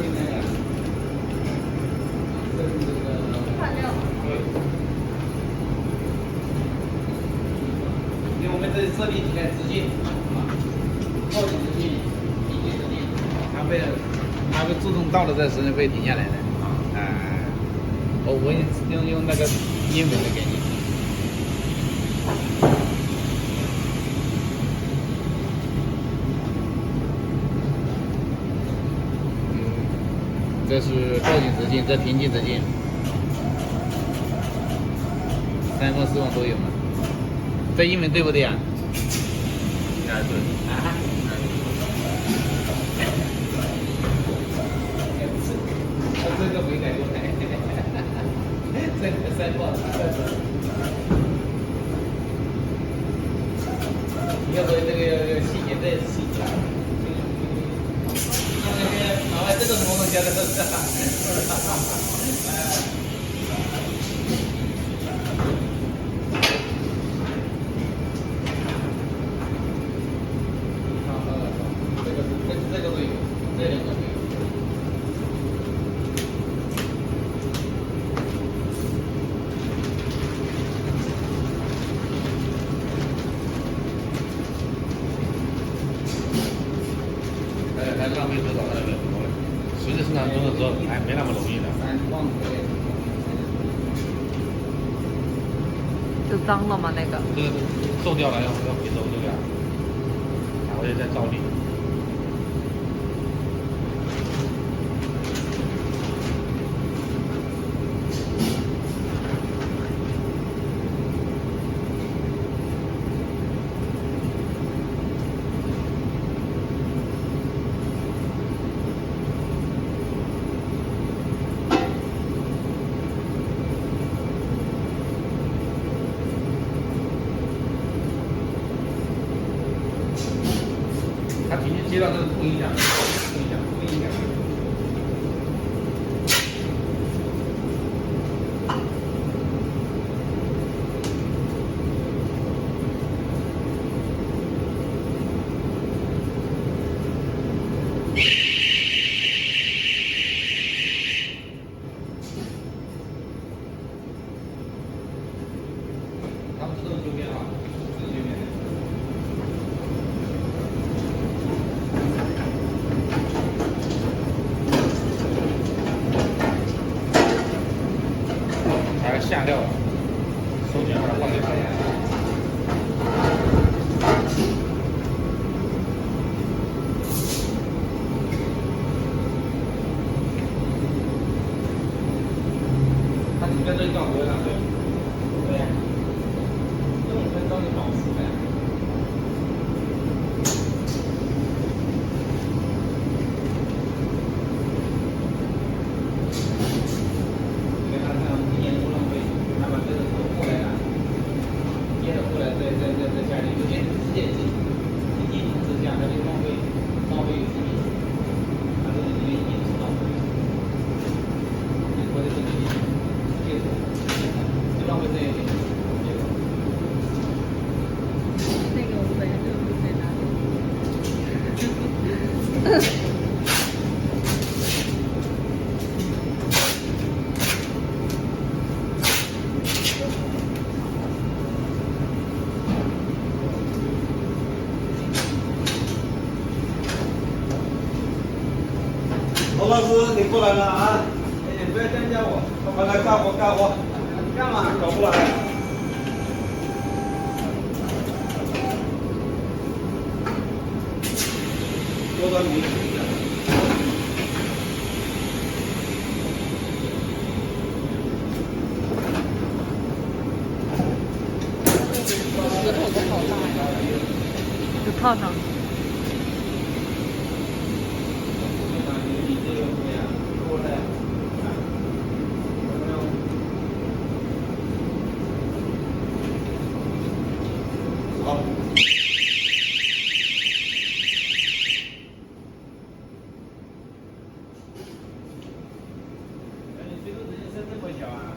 定那个，这是这个16000。对。因为我们这里设立几台直径啊，后颈直径、引颈直径，它会自动到了这时候会停下来的啊。我用那个英文的给你。这是后颈直径，这平颈直径，3风4风都有嘛？这英文对不对呀？对。啊。这个没改过来，这个3风要不这个细节再细节。老外这个什么东西啊？这是这个都有，这两个都有。还浪费多少那个？实际生产中的时候还没那么容易的。就脏了吗？那个？这个皱掉了要回收这个，还会再造粒。它平均接到这个不影响，不影响，不影响。它们自动修边啊，自动修边。还有下料，收件把它放进去。它里面这一段不会浪费，对呀，这5分钟就保持呗。你看它一点不浪费，它把这个头过来了，接着过来再下去，有些直接一同时下，它就浪费有几米，它这个因为一定是浪费，或者是接触，就浪费这一点。那个我本身就不会拿。罗老师，你过来了啊！哎，不要增加我，快来干活干活，干嘛？搞不来。多少米？舌头都好大呀！就套上。好。你最后直接伸这么小啊？